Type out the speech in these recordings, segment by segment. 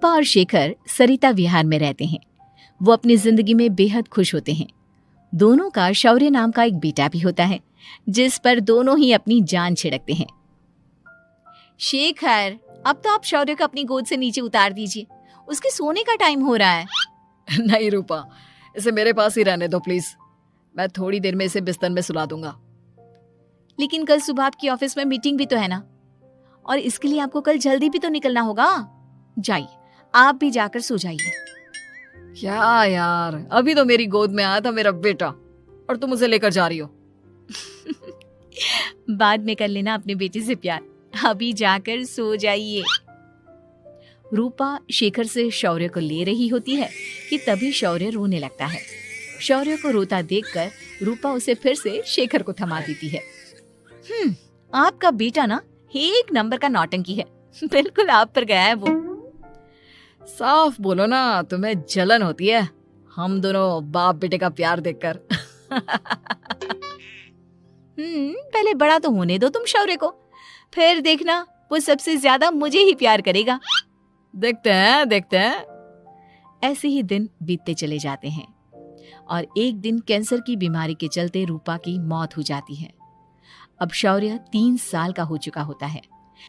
रूपा और शेखर सरिता विहार में रहते हैं। वो अपनी जिंदगी में बेहद खुश होते हैं। दोनों का शौर्य नाम का एक बेटा भी होता है, जिस पर दोनों ही अपनी जान छिड़कते हैं। शेखर, अब तो आप शौर्य को अपनी गोद से नीचे उतार दीजिए, उसके सोने का टाइम हो रहा है। नहीं रूपा, इसे मेरे पास ही रहने दो प्लीज। मैं थोड़ी देर में इसे बिस्तर में सुला दूंगा। लेकिन कल सुबह आपकी ऑफिस में मीटिंग भी तो है ना, और इसके लिए आपको कल जल्दी भी तो निकलना होगा। जाइए, आप भी जाकर सो जाइए। क्या यार, अभी तो मेरी गोद में आया था मेरा बेटा और तुम उसे लेकर जा रही हो। बाद में कर लेना अपने बेटे से प्यार, अभी जाकर सो जाइए। रूपा शेखर से शौर्य को ले रही होती है कि तभी शौर्य रोने लगता है। शौर्य को रोता देखकर रूपा उसे फिर से शेखर को थमा देती है। आपका बेटा ना एक नंबर का नौटंकी है, बिल्कुल आप पर गया है वो। साफ बोलो ना, तुम्हें जलन होती है हम दोनों बाप बेटे का प्यार देखकर। पहले बड़ा तो होने दो तुम शौर्य को, फिर देखना वो सबसे ज्यादा मुझे ही प्यार करेगा। देखते हैं। ऐसे ही दिन बीतते चले जाते हैं और एक दिन कैंसर की बीमारी के चलते रूपा की मौत हो जाती है। अब शौर्य 3 साल का हो चुका होता है,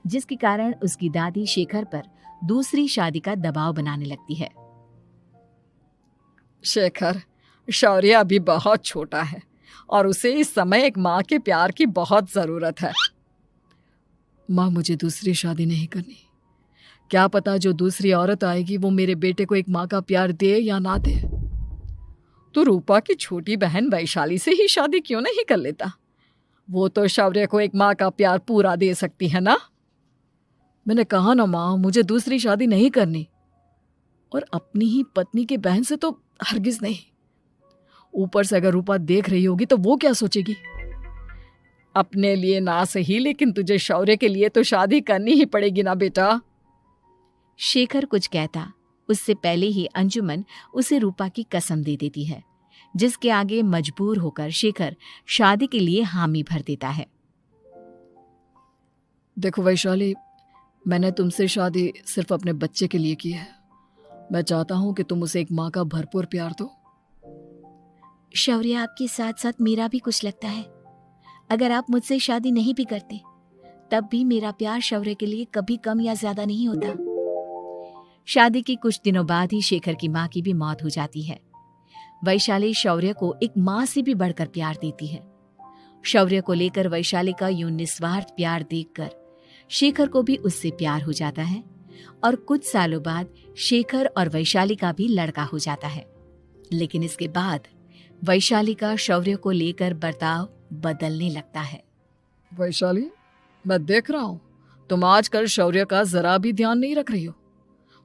जिसके कारण उसकी दादी शेखर पर दूसरी शादी का दबाव बनाने लगती है। शेखर, शौर्य अभी बहुत छोटा है और उसे इस समय एक माँ के प्यार की बहुत जरूरत है। माँ, मुझे दूसरी शादी नहीं करनी। क्या पता जो दूसरी औरत आएगी वो मेरे बेटे को एक माँ का प्यार दे या ना दे। तो रूपा की छोटी बहन वैशाली से ही शादी क्यों नहीं कर लेता? वो तो शौर्य को एक माँ का प्यार पूरा दे सकती है ना। मैंने कहा ना माँ, मुझे दूसरी शादी नहीं करनी, और अपनी ही पत्नी की बहन से तो हरगिज नहीं। ऊपर से अगर रूपा देख रही होगी तो वो क्या सोचेगी? अपने लिए ना सही, लेकिन तुझे शौर्य के लिए तो शादी करनी ही पड़ेगी ना बेटा। शेखर कुछ कहता उससे पहले ही अंजुमन उसे रूपा की कसम दे देती है, जिसके आगे मजबूर होकर शेखर शादी के लिए हामी भर देता है। देखो वैशाली, मैंने तुमसे शादी सिर्फ अपने बच्चे के लिए की है। मैं चाहता हूं कि तुम उसे एक माँ का भरपूर प्यार दो। शौर्य, आपके साथ साथ मेरा भी कुछ लगता है। अगर आप मुझसे शादी नहीं भी करते तब भी मेरा प्यार शौर्य के लिए कभी कम या ज्यादा नहीं होता। शादी के कुछ दिनों बाद ही शेखर की माँ की भी मौत हो जाती है। वैशाली शौर्य को एक माँ से भी बढ़कर प्यार देती है। शौर्य को लेकर वैशाली का यूं निस्वार्थ प्यार देखकर शेखर को भी उससे प्यार हो जाता है और कुछ सालों बाद शेखर और वैशाली का भी लड़का हो जाता है। लेकिन इसके बाद वैशाली का शौर्य को लेकर बर्ताव बदलने लगता है। वैशाली, मैं देख रहा हूँ तुम आजकल शौर्य का जरा भी ध्यान नहीं रख रही हो।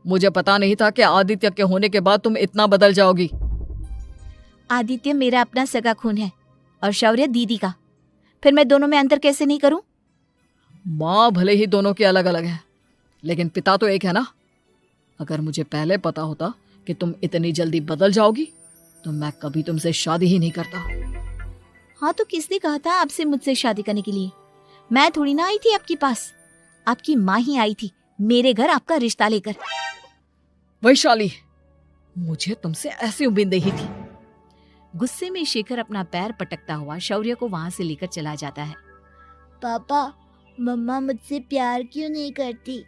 मुझे पता नहीं था कि आदित्य के होने के बाद तुम इतना बदल जाओगी। आदित्य मेरा अपना सगा खून है और शौर्य दीदी का, फिर मैं दोनों में अंतर कैसे नहीं करूं? माँ भले ही दोनों की अलग अलग है, लेकिन पिता तो एक है ना। अगर मुझे पहले पता होता कि तुम इतनी जल्दी बदल जाओगी तो मैं कभी तुमसे शादी ही नहीं करता। हाँ, तो किसने कहा था आपसे मुझसे शादी करने के लिए? मैं थोड़ी ना आई थी आपके पास, आपकी माँ ही आई थी मेरे घर आपका रिश्ता लेकर। वैशाली, मुझे तुमसे ऐसी उम्मीद नहीं थी। गुस्से में शेखर अपना पैर पटकता हुआ शौर्य को वहां से लेकर चला जाता है। पापा, मम्मा मुझसे प्यार क्यों नहीं करती?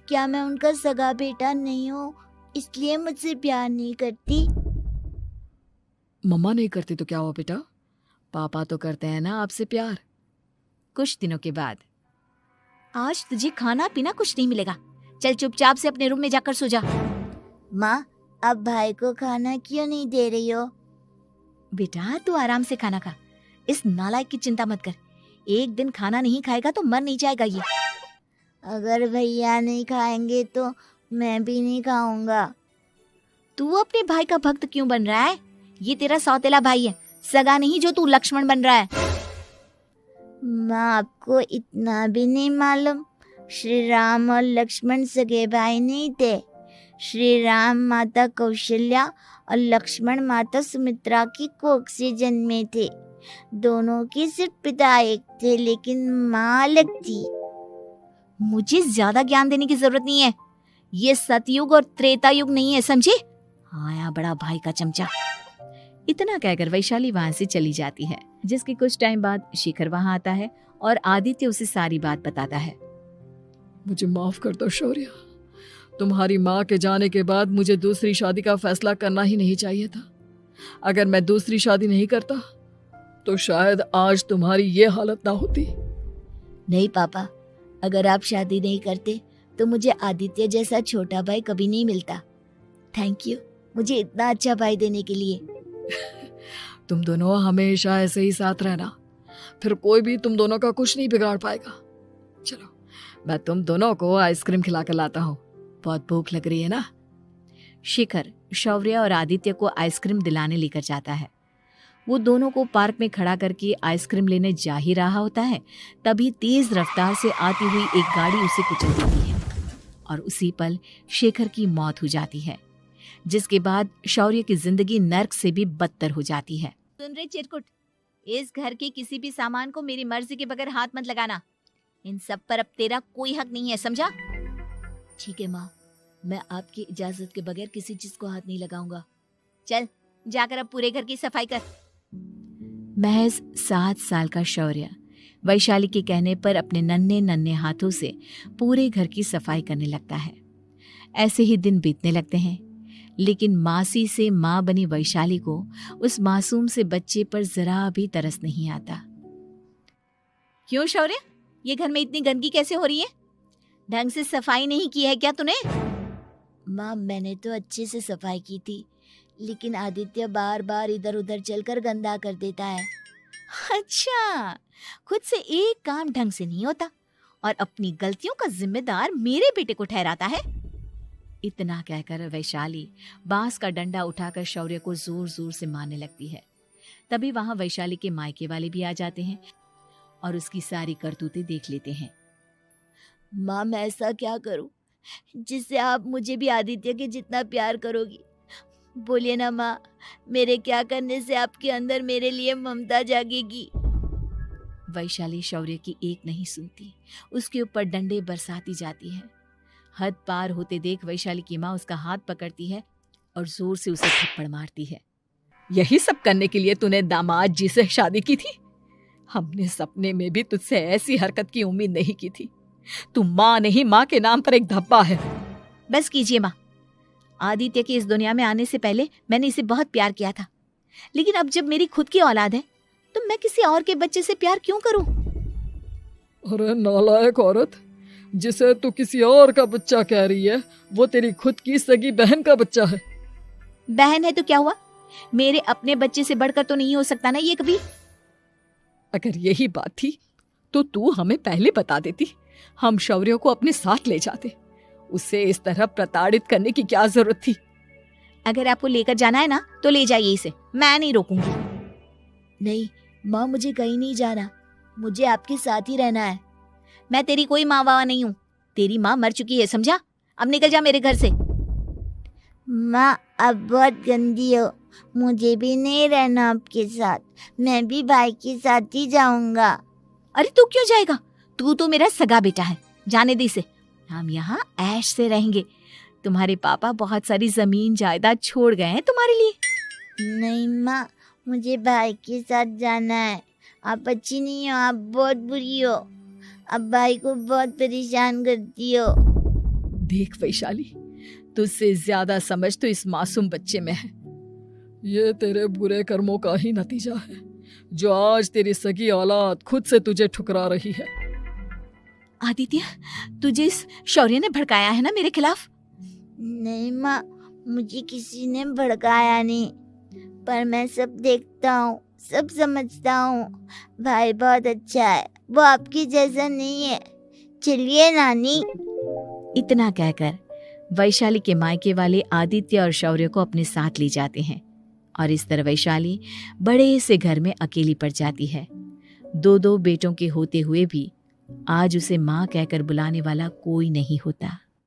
क्या मैं उनका सगा बेटा नहीं हूँ इसलिए मुझसे प्यार नहीं करती? मम्मा नहीं करती तो क्या हुआ बेटा, पापा तो करते हैं ना आपसे प्यार। कुछ दिनों के बाद, आज तुझे खाना पीना कुछ नहीं मिलेगा, चल चुपचाप से अपने रूम में जाकर सो जा। माँ, अब भाई को खाना क्यों नहीं दे रही हो? बेटा तू आराम से खाना खा, इस नालायक की चिंता मत कर। एक दिन खाना नहीं खाएगा तो मर नहीं जाएगा ये। अगर भैया नहीं खाएंगे तो मैं भी नहीं खाऊंगा। तू अपने भाई का भक्त क्यों बन रहा है? ये तेरा सौतेला भाई है, सगा नहीं जो तू लक्ष्मण बन रहा है। माँ, आपको इतना भी नहीं मालूम? श्री राम और लक्ष्मण सगे भाई नहीं थे। श्री राम माता कौशल्या और लक्ष्मण माता सुमित्रा की कोख से जन्मे थे। दोनों के सिर्फ पिता एक थे लेकिन माँ अलग थी। मुझे ज्यादा ज्ञान देने की जरूरत नहीं है, ये सतयुग और त्रेता युग नहीं है, समझे? आया बड़ा भाई का चमचा। इतना कहकर वैशाली वहां से चली जाती है। जिसके कुछ टाइम बाद शेखर वहां आता है और आदित्य उसे सारी बात बताता है। मुझे माफ कर दो शौर्य, तुम्हारी माँ के जाने के बाद मुझे दूसरी शादी का फैसला करना ही नहीं चाहिए था। अगर मैं दूसरी शादी नहीं करता तो शायद आज तुम्हारी ये हालत ना होती। नहीं पापा, अगर आप शादी नहीं करते तो मुझे आदित्य जैसा छोटा भाई कभी नहीं मिलता। थैंक यू मुझे इतना अच्छा भाई देने के लिए। तुम दोनों हमेशा ऐसे ही साथ रहना, फिर कोई भी तुम दोनों का कुछ नहीं बिगाड़ पाएगा। चलो मैं तुम दोनों को आइसक्रीम खिला कर लाता हूँ, बहुत भूख लग रही है ना। शेखर शौर्य और आदित्य को आइसक्रीम दिलाने लेकर जाता है। वो दोनों को पार्क में खड़ा करके आइसक्रीम लेने जा ही रहा होता है, तभी तेज रफ्तार से आती हुई एक गाड़ी उसे कुचल देती है और उसी पल शेखर की मौत हो जाती है, जिसके बाद शौर्य की जिंदगी नर्क से भी बदतर हो जाती है। सुन रे चिरकुट, इस घर के किसी भी सामान को मेरी मर्जी के बगैर हाथ मत लगाना। इन सब पर अब तेरा कोई हक नहीं है, समझा? ठीक है माँ, मैं आपकी इजाजत के बगैर किसी चीज को हाथ नहीं लगाऊंगा। चल जाकर अब पूरे घर की सफाई कर। महज 7 साल का शौर्य वैशाली के कहने पर अपने नन्हे नन्हे हाथों से पूरे घर की सफाई करने लगता है। ऐसे ही दिन बीतने लगते हैं, लेकिन मासी से माँ बनी वैशाली को उस मासूम से बच्चे पर जरा भी तरस नहीं आता। क्यों शौर्य, ये घर में इतनी गंदगी कैसे हो रही है? ढंग से सफाई नहीं की है क्या तूने? माँ मैंने तो अच्छे से सफाई की थी, लेकिन आदित्य बार बार इधर उधर चलकर गंदा कर देता है। अच्छा, खुद से एक काम ढंग से नहीं होता और अपनी गलतियों का जिम्मेदार मेरे बेटे को ठहराता है। इतना कहकर वैशाली बांस का डंडा उठाकर शौर्य को जोर जोर से मारने लगती है। तभी वहां वैशाली के मायके वाले भी आ जाते हैं और उसकी सारी करतूतें देख लेते हैं। माँ मैं ऐसा क्या करूं जिससे आप मुझे भी आदित्य के जितना प्यार करोगी? बोलिए ना माँ, मेरे क्या करने से आपके अंदर मेरे लिए ममता जागेगी? वैशाली शौर्य की एक नहीं सुनती, उसके ऊपर डंडे बरसाती जाती है। हद पार होते देख वैशाली की माँ उसका हाथ पकड़ती है और जोर से उसे थप्पड़ मारती है। यही सब करने के लिए तूने दामाद जी से शादी की थी? हमने सपने में भी तुझसे ऐसी हरकत की उम्मीद नहीं की थी। तू माँ नहीं, माँ के नाम पर एक धब्बा है। बस कीजिए माँ, आदित्य के इस दुनिया में आने से पहले मैंने इसे बहुत प्यार किया था, लेकिन अब जब मेरी खुद की औलाद है तो मैं किसी और के बच्चे से प्यार क्यों करूं? अरे नालायक औरत, जिसे तू किसी और का बच्चा कह रही है वो तेरी खुद की सगी बहन का बच्चा है। बहन है तो क्या हुआ, मेरे अपने बच्चे से बढ़कर तो नहीं हो सकता ना ये कभी। अगर यही बात थी तो तू हमें पहले बता देती, हम शौर्य को अपने साथ ले जाते। उसे इस तरह प्रताड़ित करने की क्या जरूरत थी? अगर आपको लेकर जाना है ना तो ले जाइए इसे, मैं नहीं रोकूंगी। नहीं माँ, मुझे कहीं नहीं जाना, मुझे आपके साथ ही रहना है। मैं तेरी कोई माँ बाबा नहीं हूँ, तेरी माँ मर चुकी है, समझा? अब निकल जा मेरे घर से। माँ अब बहुत गंदी हो, मुझे भी नहीं रहना आपके साथ, मैं भी भाई के साथ ही जाऊंगा। अरे तू क्यों जाएगा, तू तो मेरा सगा बेटा है, जाने दे इसे। हम यहाँ ऐश से रहेंगे, तुम्हारे पापा बहुत सारी जमीन जायदाद छोड़ गए हैं तुम्हारे लिए। नहीं माँ, मुझे भाई के साथ जाना है। आप अच्छी नहीं हो, आप बहुत बुरी हो, आप भाई को बहुत परेशान करती हो। देख वैशाली, तुझसे ज्यादा समझ तो इस मासूम बच्चे में है। ये तेरे बुरे कर्मों का ही नतीजा है जो आज तेरी सगी औलाद खुद से तुझे ठुकरा रही है। आदित्य, तुझे इस शौर्य ने भड़काया है ना मेरे खिलाफ? नहीं माँ, मुझे किसी ने भड़काया नहीं, पर मैं सब देखता हूँ, सब समझता हूँ। भाई बहुत अच्छा है, वो आपकी जैसा नहीं है। चलिए नानी। इतना कहकर वैशाली के मायके वाले आदित्य और शौर्य को अपने साथ ले जाते हैं और इस तरह वैशाली बड़े से घर में अकेली पड़ जाती है। 2 बेटों के होते हुए भी आज उसे माँ कहकर बुलाने वाला कोई नहीं होता।